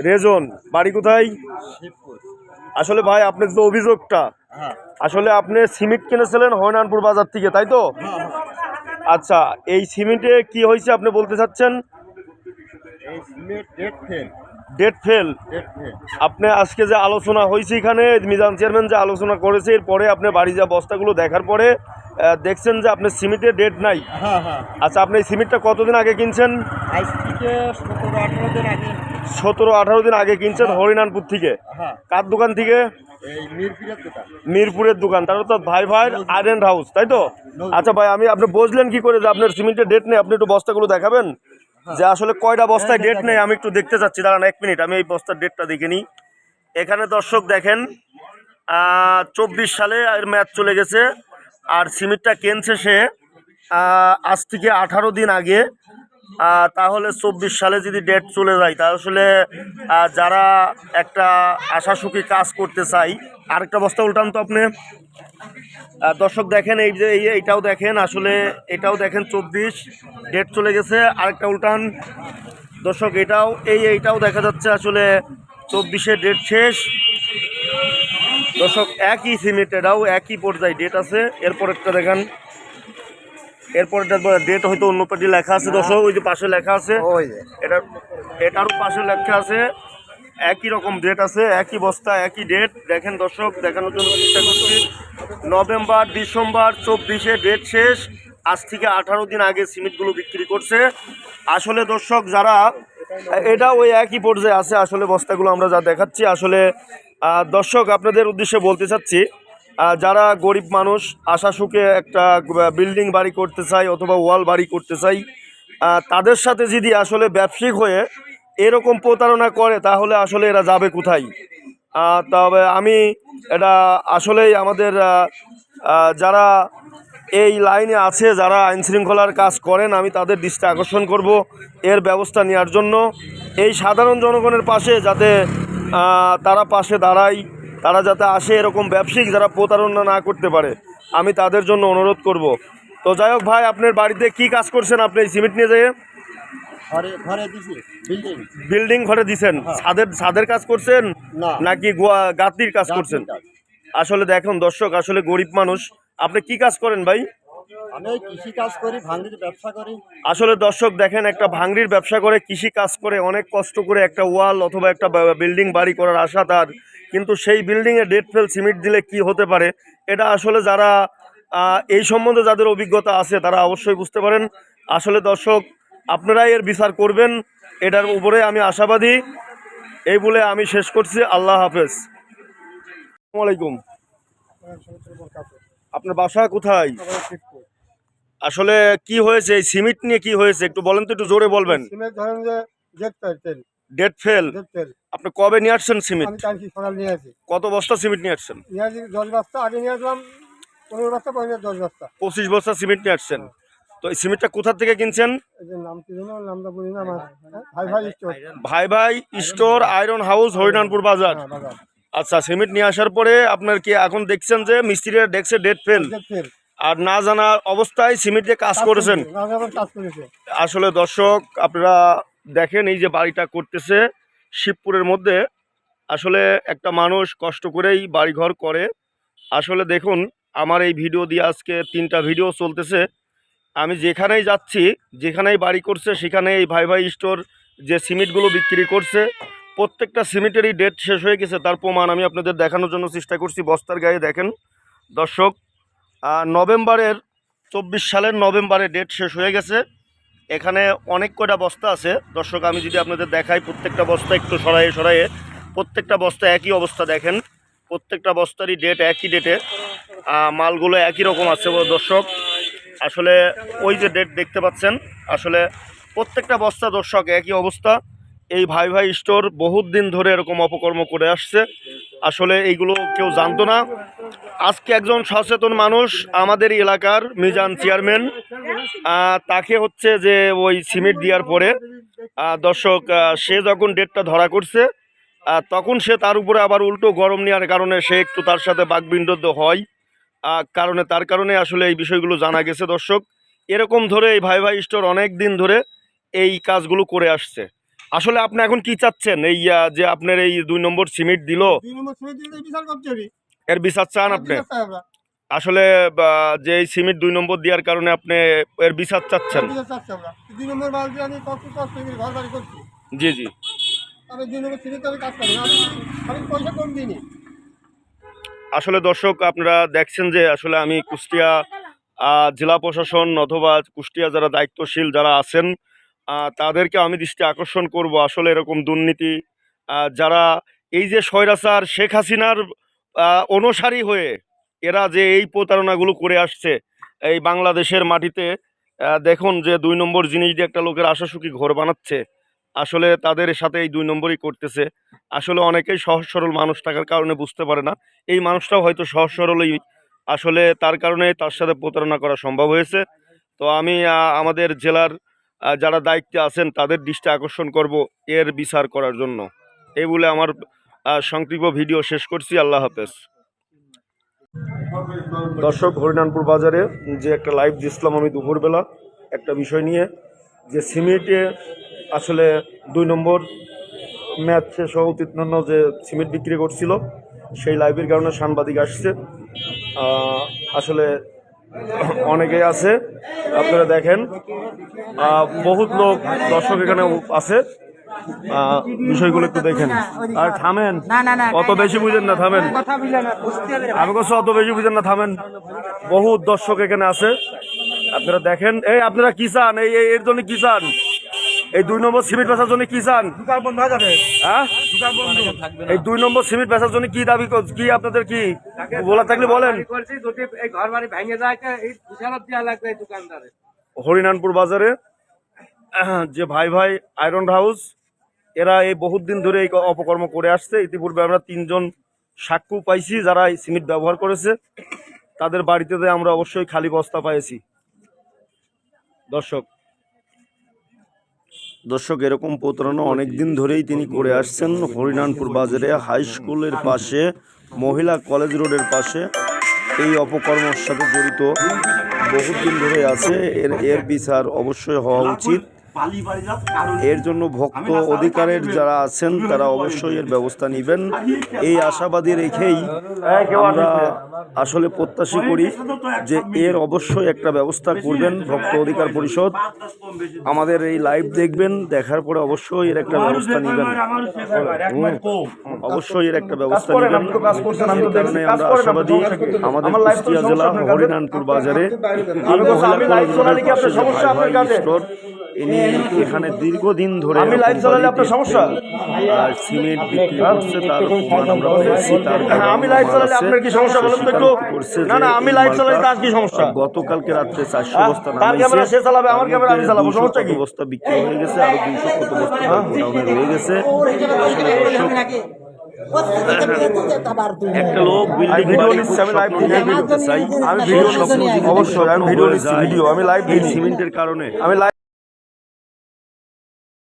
রেজন, বাড়ি কোথায়? শিবপুর। আসলে ভাই আপনার যে অভিযোগটা, হ্যাঁ আসলে আপনি সিমেন্ট কিনেছিলেন হরিনানপুর বাজার থেকে, তাই তো? হ্যাঁ। আচ্ছা, এই সিমেন্টে কি হয়েছে আপনি বলতে চাচ্ছেন? এই cement date fail. Date fail. Date fail. আপনি আজকে যে আলোচনা হয়েছে এখানে মিজান চেয়ারম্যান যে আলোচনা করেছে, এরপরে আপনি বাড়ি যা বস্তাগুলো দেখার পরে দেখছেন যে আপনার সিমেন্টের ডেট নাই। হ্যাঁ হ্যাঁ। আচ্ছা, আপনি এই সিমেন্টটা কতদিন আগে কিনছেন? আজ থেকে 17-18 দিন আগে। 17-18 দিন আগে কিনছেন হরিনানপুর থেকে? হ্যাঁ। কার দোকান থেকে? এই মিরপুরের দোকান। মিরপুরের দোকান, তার তো ভাই ভাই আয়রন হাউস, তাই তো? আচ্ছা ভাই, আপনি বুঝলেন কি করে যে আপনার সিমেন্টের ডেট নেই? আপনি একটু বস্তাগুলো দেখাবেন যে আসলে কয়টা বস্তায় ডেট নেই, আমি একটু দেখতে চাচ্ছি। দাঁড়ান 1 মিনিট, আমি এই বস্তার ডেটটা দেখে নিই। এখানে দর্শক দেখেন 24 সালে এর ম্যাচ চলে গেছে, আর সিমেন্টটা কিনছে সে আজ থেকে 18 দিন আগে। তাহলে 24 সালে যদি ডেট চলে যায়, তাহলে যারা একটা আশাসুখী কাজ করতে চাই, আরেকটা বস্তা উল্টান তো আপনি। দর্শক দেখেন, এই যে এইটাও দেখেন, আসলে এটাও দেখেন 24 ডেট চলে গেছে। আরেকটা উল্টান দর্শক, এইটাও দেখা যাচ্ছে আসলে 24-এ ডেট শেষ। দর্শক একই সিমেন্ট, এটাও একই পর্যায়ে ডেট আছে। এরপরেরটা দেখেন, এরপরেরটা ডেট হয়তো অন্য পার্টি লেখা আছে দর্শক, ওই যে পাশে লেখা আছে, এটারও পাশে লেখা আছে, একই রকম ডেট আছে, একই বস্তা একই ডেট। দেখেন দর্শক, দেখানোর জন্য চেষ্টা করছি। নভেম্বর ডিসেম্বর 24-এ ডেট শেষ, আজ থেকে 18 দিন আগে সিমেন্টগুলো বিক্রি করছে। আসলে দর্শক যারা, এটা ওই একই পর্যায়ে আছে আসলে বস্তাগুলো আমরা যা দেখাচ্ছি। আসলে দর্শক আপনাদের উদ্দেশ্যে বলতে চাচ্ছি, যারা গরিব মানুষ আশা সুখে একটা বিল্ডিং বাড়ি করতে চাই অথবা ওয়াল বাড়ি করতে চাই, তাদের সাথে যদি আসলে ব্যবসায়িক হয়ে এরকম প্রতারণা করে, তাহলে আসলে এরা যাবে কোথায়? তবে আমি এটা আসলেই আমাদের যারা এই লাইনে আছে, যারা আইন শৃঙ্খলার কাজ করেন, আমি তাদের দৃষ্টি আকর্ষণ করব এর ব্যবস্থা নেওয়ার জন্য। এই সাধারণ জনগণের পাশে যাতে তারা পাশে দাঁড়ায়, তারা যাতে আসে, এরকম ব্যবসায়িক যারা প্রতারণা না করতে পারে, আমি তাদের জন্য অনুরোধ করব। তো যাই হোক ভাই, আপনার বাড়িতে কি কাজ করছেন আপনি এই সিমেন্ট নিয়ে যেয়ে? বিল্ডিং ঘরে দিছেন? ছাদের কাজ করছেন নাকি গাঁথনির কাজ করছেন? আসলে দেখুন দর্শক, আসলে গরিব মানুষ। আপনি কি কাজ করেন ভাই? আমি কৃষি কাজ করি, ভাঙড়ির ব্যবসা করি। আসলে দর্শক দেখেন, একটা ভাঙড়ির ব্যবসা করে, কৃষি কাজ করে, অনেক কষ্ট করে একটা ওয়াল অথবা একটা বিল্ডিং বাড়ি করার আশা তার, কিন্তু সেই বিল্ডিংয়ে ডেট ফেল সিমেন্ট দিলে কি হতে পারে, এটা আসলে যারা এই সম্বন্ধে যাদের অভিজ্ঞতা আছে তারা অবশ্যই বুঝতে পারেন। আসলে দর্শক, আপনারাই এর বিচার করবেন, এটার উপরে আমি আশাবাদী। এই বলে আমি শেষ করছি। আল্লাহ হাফেজ। আসসালামু আলাইকুম। আপনার বাসা কোথায়? আসলে কি হয়েছে এই সিমেন্ট নিয়ে, কি হয়েছে একটু বলেন তো, একটু জোরে বলবেন। Date fail. আপনি কবে নিয়ে আসছেন সিমেন্ট? কত বস্তা সিমেন্ট নিয়ে আসছেন? 10 বস্তা আগে নিয়ে আসলাম, 15 বস্তা, 10 বস্তা, 25 বস্তা সিমেন্ট নিয়ে আসছেন। তো এই সিমেন্টটা কোথা থেকে কিনছেন? নাম কি জানো, নামটা বলি না, আমার ভাই ভাই স্টোর। ভাই ভাই স্টোর, আয়রন হাউস, হরিনানপুর বাজার। আচ্ছা, সিমেন্ট নিয়ে আসার পরে আপনার কি এখন দেখছেন যে মিস্ত্রিরা দেখছে ডেট ফেল, আর না জানা অবস্থায় সিমেন্ট দিয়ে কাজ করেছেন? আসলে দর্শক আপনারা দেখেন, এই যে বাড়িটা করতেছে শিবপুরের মধ্যে, আসলে একটা মানুষ কষ্ট করেই বাড়িঘর করে। আসলে দেখুন, আমার এই ভিডিও দিয়ে আজকে 3টা ভিডিও চলতেছে। আমি যেখানেই যাচ্ছি, যেখানেই বাড়ি করছে, সেখানে এই ভাই ভাই স্টোর যে সিমেন্টগুলো বিক্রি করছে, প্রত্যেকটা সিমেন্টেরই ডেট শেষ হয়ে গেছে। তার প্রমাণ আমি আপনাদের দেখানোর জন্য চেষ্টা করছি। বস্তার গায়ে দেখেন দর্শক, নভেম্বরের 24 সালের নভেম্বরে ডেট শেষ হয়ে গেছে। এখানে অনেক কয়টা বস্তা আছে দর্শক, আমি যদি আপনাদের দেখাই, প্রত্যেকটা বস্তা একটু সরাইয়ে প্রত্যেকটা বস্তা একই অবস্থা। দেখেন প্রত্যেকটা বস্তারই ডেট একই ডেটে, মালগুলো একই রকম আছে দর্শক। আসলে ওই যে ডেট দেখতে পাচ্ছেন, আসলে প্রত্যেকটা বস্তা দর্শক একই অবস্থা। এই ভাই ভাই স্টোর বহুত দিন ধরে এরকম অপকর্ম করে আসছে। আসলে এইগুলো কেউ জানতো না। আজকে একজন সচেতন মানুষ, আমাদের এলাকার মিজান চেয়ারম্যান, তাকে হচ্ছে যে ওই সিমেন্ট দেওয়ার পরে দর্শক, সে যখন ডেটটা ধরা করছে, তখন সে তার উপরে আবার উল্টো গরম নেওয়ার কারণে সে একটু তার সাথে বাকবিন্ডদ্ধ হয়। তার কারণে আসলে এই বিষয়গুলো জানা গেছে দর্শক। এরকম ধরে এই ভাই ভাই স্টোর অনেক দিন ধরে এই কাজগুলো করে আসছে। আসলে আপনি এখন কি চাচ্ছেন এই যে আপনার এই 2 নম্বর সিমেন্ট দিল 2 নম্বর সিমেন্ট দিলে বিচার করতে হবে। এর বিচার চান আপনি? বিচার চাই আমরা। আসলে যে এই সিমেন্ট 2 নম্বর দেওয়ার কারণে আপনি এর বিচার চাচ্ছেন? বিচার চাচ্ছি আমরা। 2 নম্বর মাল দিয়ে আমি কষ্ট করে ঘর বাড়ি করছি। জি জি। আমি 2 নম্বর সিমেন্ট আমি কাজ করি না। আমি পয়সা কম দিইনি। আসলে দর্শক আপনারা দেখছেন যে আসলে আমি কুষ্টিয়া জেলা প্রশাসন অথবা কুষ্টিয়া যারা দায়িত্বশীল যারা আছেন তাদেরকে আমি দৃষ্টি আকর্ষণ করব। আসলে এরকম দুর্নীতি যারা এই যে স্বৈরাচার শেখ হাসিনার অনুসারী হয়ে এরা যে এই প্রতারণাগুলো করে আসছে এই বাংলাদেশের মাটিতে, দেখুন যে 2 নম্বর জিনিস দিয়ে একটা লোকের আশাসুখী ঘর বানাচ্ছে। আসলে তাদের সাথে এই 2 নম্বরই করতেছে। আসলে অনেকেই সহজ সরল মানুষ থাকার কারণে বুঝতে পারে না। এই মানুষটাও হয়তো সহজ সরলই, আসলে তার কারণে তার সাথে প্রতারণা করা সম্ভব হয়েছে। তো আমি আমাদের জেলার যারা দায়িত্বে আছেন তাদের দৃষ্টি আকর্ষণ করব এর বিচার করার জন্য। এই বলে আমার সংক্ষিপ্ত ভিডিও শেষ করছি। আল্লাহ হাফেজ। দর্শক, হরিনানপুর বাজারে যে একটা লাইভ দিয়েছিলাম আমি দুপুরবেলা একটা বিষয় নিয়ে, যে সিমেন্টে আসলে 2 নম্বর ম্যাচ শেষ হওয়া উচিত যে সিমেন্ট বিক্রি করছিল, সেই লাইভের কারণে সাংবাদিক আসছে। আসলে অনেকেই আছে, আপনারা দেখেন বহুত লোক দর্শক এখানে আছে। বিষয়গুলো একটু দেখেন আর থামেন, অত বেশি বুঝেন না, থামেন। আমি বলছি অত বেশি বুঝেন না, থামেন। বহুত দর্শক এখানে আছে, আপনারা দেখেন। এই আপনারা কি চান? এই এর জন্য কি চান? এই 2 নম্বর সিমেন্ট বেচার জন্য কি চান? হ্যাঁ, এই 2 নম্বর সিমেন্ট বেচার জন্য কি দাবি, কি আপনাদের কি বলা থাকলে বলেন। হরিনানপুর বাজারে যে ভাই ভাই আয়রন হাউস, এরা এই বহুত দিন ধরে এই অপকর্ম করে আসছে। ইতিপূর্বে আমরা 3 জন সাক্ষ্য পাইছি যারা এই সিমেন্ট ব্যবহার করেছে। তাদের বাড়িতে আমরা অবশ্যই খালি বস্তা পাইছি। দর্শক এরকম প্রতারণা অনেক দিন ধরেই তিনি করে আসছেন। হরিনানপুর বাজারে হাই স্কুলের পাশে, মহিলা কলেজ রোডের পাশে এই অপকর্মের সাথে জড়িত বহুত দিন ধরে আছে। এর বিচার অবশ্যই হওয়া উচিত। এর জন্য ভক্ত অধিকারের যারা আছেন তারা অবশ্যই এর ব্যবস্থা নেবেন, এই আশাবাদী রেখেই আমরা আসলে প্রত্যাশী করি যে এর অবশ্যই একটা ব্যবস্থা করবেন ভক্ত অধিকার পরিষদ। আমাদের এই লাইভ দেখবেন, দেখার পরে অবশ্যই এর একটা ব্যবস্থা নেবেন, অবশ্যই এর একটা ব্যবস্থা নেবেন। এই কারণে আমরা আশাবাদী আমাদের কুষ্টিয়া জেলা হরিনানপুর বাজারে ইনি এখানে দীর্ঘদিন ধরে সিমেন্ট বিক্রি করছে। তার প্রমাণ আমরা পেয়েছি। গতকালকে রাত্রে 400 বস্তা বস্তা বিক্রি হয়ে গেছে, আরো 200 কত বস্তা গোডাউনে রয়ে গেছে। একটা লোক বিল্ডিং সিমেন্টের কারণে